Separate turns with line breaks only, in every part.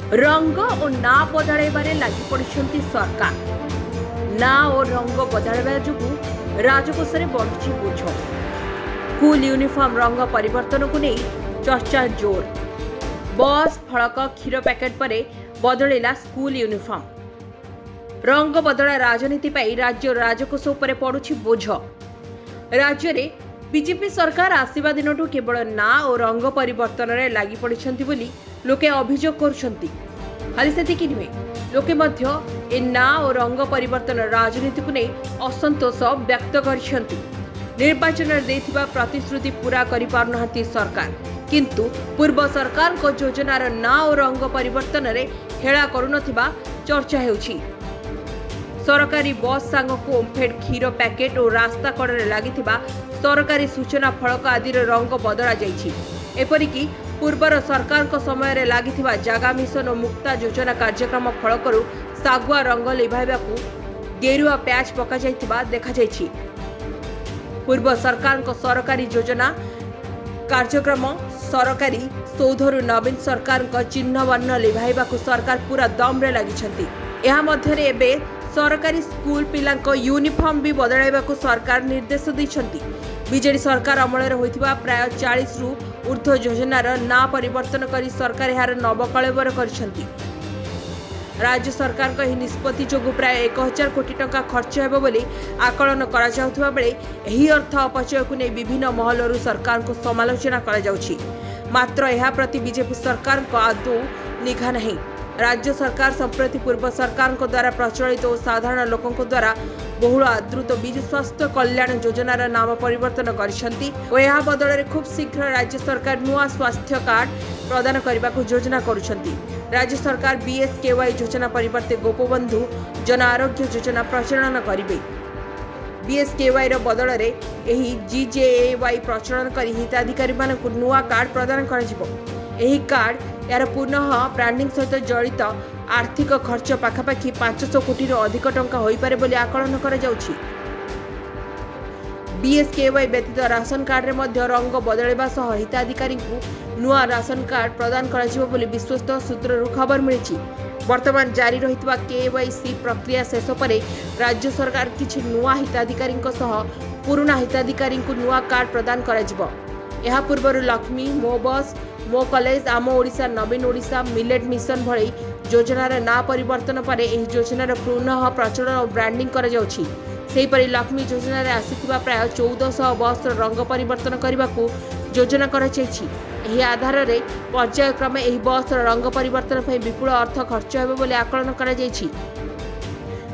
रंग और ना बदलैबारे लागि पड़िछन्ति सरकार। ना और रंग बदलैबा जोगु राजकोषरे बढ़ुछि बोझ। स्कूल यूनिफॉर्म रंग परिवर्तन को नहीं चर्चा जोर। बस फलक क्षीर पैकेट पर बदलैला स्कूल यूनिफॉर्म। रंग बदला राजनीति पाई राज्य राजकोष उपरे पड़ुछि बोझ। राज्य रे बीजेपी सरकार आसीबा दिनटू केवल ना और रंग परिवर्तन रे लागि पड़िछन्ति बोली लोके अभियोग करुछन्ति। खाली सेतिकि नुहे, लोके मध्य ए ना और रंग परिवर्तन राजनीति को नहीं असंतोष व्यक्त करिछन्ति। निर्वाचन रे देथिबा प्रतिश्रुति पूरा करि पारनाहंति सरकार, किंतु पूर्व सरकार को योजनार ना और रंग परिवर्तन रे हेळा करुनथिबा चर्चा हेउछि। सरकारी बस सांगको ओम्फेड क्षीर पैकेट और रास्ता कड़े लागिथिबा सरकारी सूचना फलक आदि रंग बदला जाइछि। एपरिकी पूर्वर सरकार को समय रे लागिथिबा जागा मिशन और मुक्ता योजना कार्यक्रम फलकरू सागुआ रंग लिभाइबाकू गेरुआ पैच पका जाइथिबा देखा जाइछि। पूर्व सरकार को सरकारी योजना कार्यक्रम सरकारी सौधरू नवीन सरकार को चिन्ह वर्ण लिभाइबाकू सरकार पूरा दम रे लागिछन्ति। एहा मध्यरे एबे सरकारी स्कूल पिलांको यूनिफॉर्म भी बदलाइबाकू सरकार निर्देश दैछन्ति। बीजेडी सरकार अमलर होइथिबा प्राय 40 रु ऊर्ध्व योजनार ना परिवर्तन करी सरकार यार नवकलेवर करिसन्ति। राज्य सरकार को निष्पत्ति जोगु प्राय 1000 कोटी टंका खर्च हेबो बोली आकलन करा जाउथबा बेले एही अर्थ अपचय को नै विभिन्न महलरु सरकार को समालोचना करा जाउछि। मात्र एहा प्रति बीजेपी सरकार को आदौ निघा नहीं। राज्य सरकार संप्रति पूर्व सरकार को द्वारा प्रचलित और साधारण लोकों को द्वारा बहुल आदृत विजु स्वास्थ्य कल्याण योजनार नाम परिवर्तन करिसन्ति और यह बदल में खूब शीघ्र राज्य सरकार नुआ स्वास्थ्य कार्ड प्रदान करने को योजना करुछन्ति। राज्य सरकार बीएसकेवाई योजना परिवर्ते गोपबंधु जन आरोग्य योजना प्रचलन करिवे। बीएसकेवाई रो बदल में एही जीजेएवाई प्रचलन करी हिताधिकारी मानकु नुआ कार्ड प्रदान कराजिवो। एही कार्ड यार पुनः ब्रांडिंग सहित जड़ित आर्थिक खर्च पाखापाखि 500 कोटी अधिक टंका होई पारे बोली आकलन करा जाउछि। बीएसकेवाई व्यतीत राशन कार्ड रे मध्य रंग बदलैबा सह हिताधिकारी को नुआ राशन कार्ड प्रदान कराजिवो बोली विश्वस्त सूत्ररु खबर मिलिछि। वर्तमान जारी रहितबा केवाईसी प्रक्रिया शेष परे राज्य सरकार किछि नुआ हिताधिकारी सह पुराना हिताधिकारी को नुआ कार्ड प्रदान कराजिवो। एहा पूर्वरु लक्ष्मी मो बस मो कॉलेज आम ओडिशा नवीन ओडिशा मिलेट मिशन भली योजनार ना परिवर्तन पर एही योजनार पुनः प्रचलन और ब्रांडिंग करा जाउछि। सेहीपरि लक्ष्मी योजना रे आसीथिबा प्राय 1400 बस रंग परिवर्तन करबाकू योजना करा जाइछि। एही आधार रे पर्यायक्रमे एही बस रंग परिवर्तन पई विपुल अर्थ खर्च हेबो बोली आकलन करा जाइछि।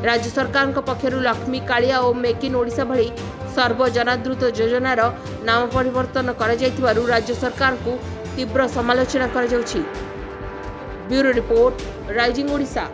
राज्य सरकार को पक्षरु लक्ष्मी कालिया और मेक इन ओडिशा भली सर्वजनादृत योजनार नाम परिवर्तन करा जाइथिबारु राज्य सरकार को तीव्र समालोचना करा जाउछि। Bureau report rising Odisha.